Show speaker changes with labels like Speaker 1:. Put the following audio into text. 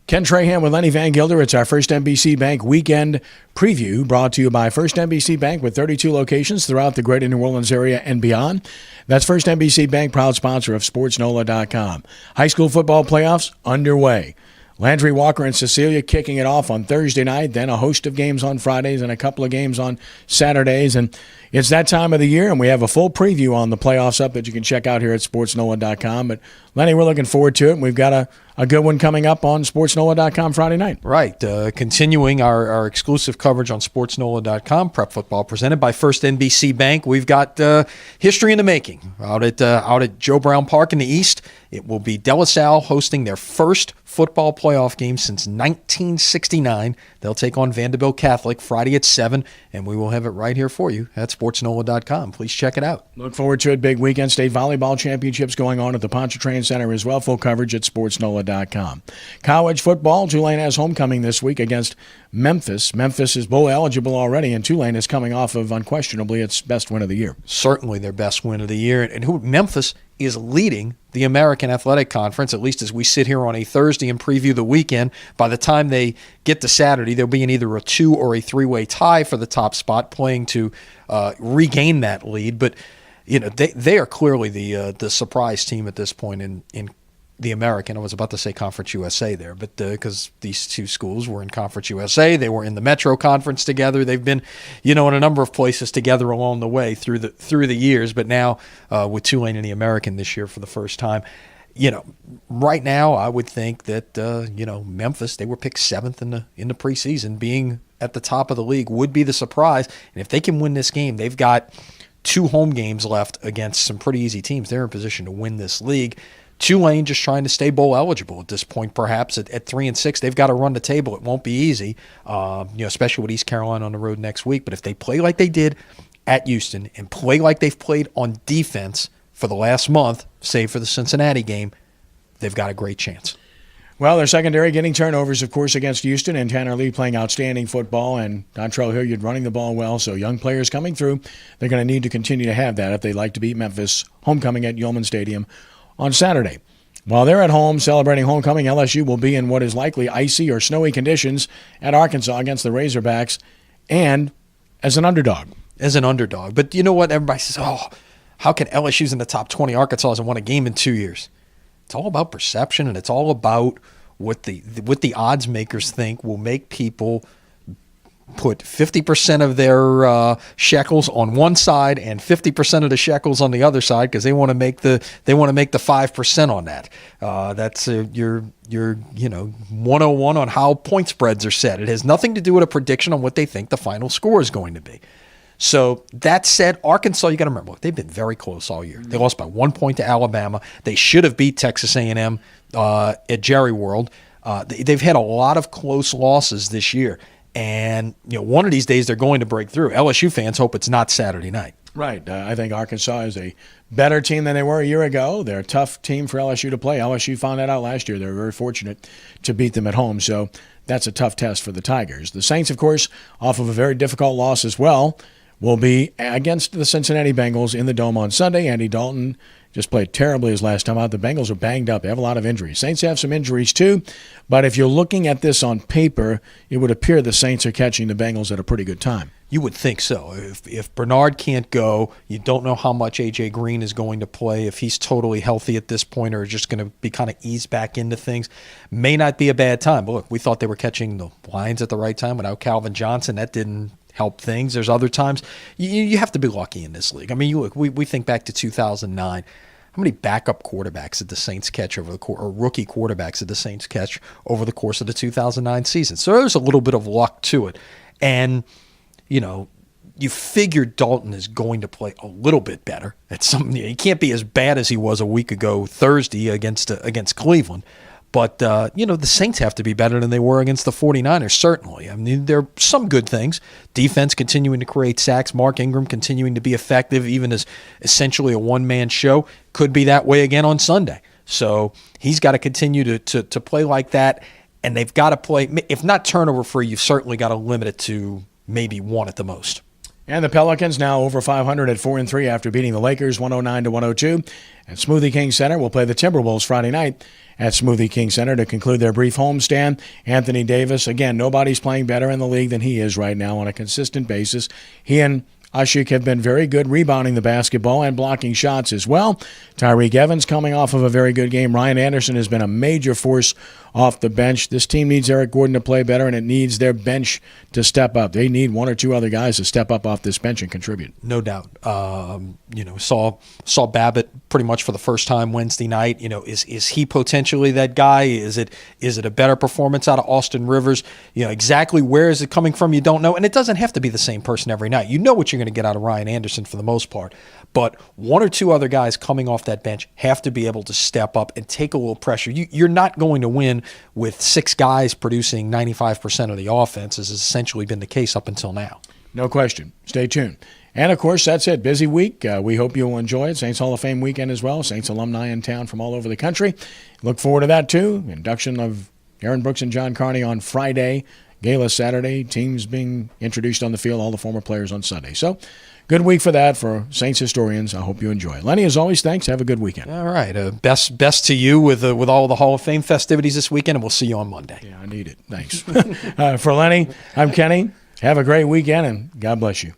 Speaker 1: Ken Trahan with Lenny Vangilder. It's our First NBC Bank weekend preview brought to you by First NBC Bank with 32 locations throughout the greater New Orleans area and beyond. That's First NBC Bank, proud sponsor of SportsNola.com. High school football playoffs underway. Landry Walker and Cecilia kicking it off on Thursday night, then a host of games on Fridays and a couple of games on Saturdays. And it's that time of the year, and we have a full preview on the playoffs up that you can check out here at SportsNola.com. But, Lenny, we're looking forward to it. And we've got a good one coming up on SportsNola.com Friday night.
Speaker 2: Right. Continuing our exclusive coverage on SportsNola.com, Prep Football presented by First NBC Bank. We've got history in the making out at Joe Brown Park in the East. It will be De La Salle hosting their first football playoff game since 1969. They'll take on Vanderbilt Catholic Friday at 7, and we will have it right here for you at SportsNola.com. Please check it out.
Speaker 1: Look forward to it. Big weekend. State volleyball championships going on at the Pontchartrain Center as well. Full coverage at SportsNola.com. College football, Tulane has homecoming this week against Memphis. Memphis is bowl eligible already, and Tulane is coming off of unquestionably its best win of the year.
Speaker 2: Certainly their best win of the year. And Memphis is leading the American Athletic Conference, at least as we sit here on a Thursday and preview the weekend. By the time they get to Saturday, they'll be in either a 2 or a 3-way tie for the top spot, playing to regain that lead. But they are clearly the surprise team at this point in the American. I was about to say Conference USA there, but because these two schools were in Conference USA, they were in the Metro Conference together. They've been, in a number of places together along the way through the years. But now with Tulane in the American this year for the first time, right now I would think that Memphis, they were picked 7th in the preseason, being at the top of the league would be the surprise. And if they can win this game, they've got 2 home games left against some pretty easy teams. They're in position to win this league. Tulane just trying to stay bowl eligible at this point, perhaps at 3-6. They've got to run the table. It won't be easy, especially with East Carolina on the road next week. But if they play like they did at Houston and play like they've played on defense for the last month, save for the Cincinnati game, they've got a great chance.
Speaker 1: Well, their secondary getting turnovers, of course, against Houston, and Tanner Lee playing outstanding football, and Dontrell Hilliard running the ball well. So young players coming through, they're going to need to continue to have that if they'd like to beat Memphis homecoming at Yeoman Stadium on Saturday. While they're at home celebrating homecoming, LSU will be in what is likely icy or snowy conditions at Arkansas against the Razorbacks, and as an underdog.
Speaker 2: But you know what? Everybody says, how can LSU's in the top 20? Arkansas hasn't won a game in 2 years. It's all about perception, and it's all about what the odds makers think will make people put 50% of their shekels on one side and 50% of the shekels on the other side, because they want to make the 5% on that. That's your 101 on how point spreads are set. It has nothing to do with a prediction on what they think the final score is going to be. So that said, Arkansas, you got to remember, look, they've been very close all year. They lost by 1 point to Alabama. They should have beat Texas A&M at Jerry World. They've had a lot of close losses this year. And, one of these days they're going to break through. LSU fans hope it's not Saturday night.
Speaker 1: Right. I think Arkansas is a better team than they were a year ago. They're a tough team for LSU to play. LSU found that out last year. They were very fortunate to beat them at home. So that's a tough test for the Tigers. The Saints, of course, off of a very difficult loss as well, will be against the Cincinnati Bengals in the Dome on Sunday. Andy Dalton just played terribly his last time out. The Bengals are banged up. They have a lot of injuries. Saints have some injuries too, but if you're looking at this on paper, it would appear the Saints are catching the Bengals at a pretty good time.
Speaker 2: You would think so. If Bernard can't go, you don't know how much A.J. Green is going to play, if he's totally healthy at this point or just going to be kind of eased back into things. May not be a bad time. But look, we thought they were catching the Lions at the right time without Calvin Johnson. That didn't help things. There's other times. You have to be lucky in this league. I mean, we think back to 2009. How many backup quarterbacks did the Saints catch over the course, or rookie quarterbacks did the Saints catch over the course of the 2009 season? So there's a little bit of luck to it. And, you figure Dalton is going to play a little bit better. He can't be as bad as he was a week ago Thursday against Cleveland. But, the Saints have to be better than they were against the 49ers, certainly. I mean, there are some good things. Defense continuing to create sacks. Mark Ingram continuing to be effective, even as essentially a one-man show. Could be that way again on Sunday. So he's got to continue to play like that, and they've got to play. If not turnover-free, you've certainly got to limit it to maybe one at the most.
Speaker 1: And the Pelicans now over 500 at 4-3 after beating the Lakers 109-102. At Smoothie King Center will play the Timberwolves Friday night at Smoothie King Center to conclude their brief homestand. Anthony Davis, again, nobody's playing better in the league than he is right now on a consistent basis. He and Ashik have been very good rebounding the basketball and blocking shots as well. Tyreek Evans coming off of a very good game. Ryan Anderson has been a major force off the bench. This team needs Eric Gordon to play better, and it needs their bench to step up. They need one or two other guys to step up off this bench and contribute.
Speaker 2: No doubt. Saw Babbitt pretty much for the first time Wednesday night. Is he potentially that guy? Is it a better performance out of Austin Rivers? Exactly where is it coming from? You don't know, and it doesn't have to be the same person every night. You know what you're going to get out of Ryan Anderson for the most part, but one or two other guys coming off that bench have to be able to step up and take a little pressure. You're not going to win with six guys producing 95% of the offense, as has essentially been the case up until now.
Speaker 1: No question. Stay tuned. And, of course, that's it. Busy week. We hope you'll enjoy it. Saints Hall of Fame weekend as well. Saints alumni in town from all over the country. Look forward to that, too. Induction of Aaron Brooks and John Carney on Friday. Gala Saturday. Teams being introduced on the field. All the former players on Sunday. So, good week for that for Saints historians. I hope you enjoy it. Lenny, as always, thanks. Have a good weekend.
Speaker 2: All right. Best to you with all the Hall of Fame festivities this weekend, and we'll see you on Monday.
Speaker 1: Yeah, I need it. Thanks. For Lenny, I'm Kenny. Have a great weekend, and God bless you.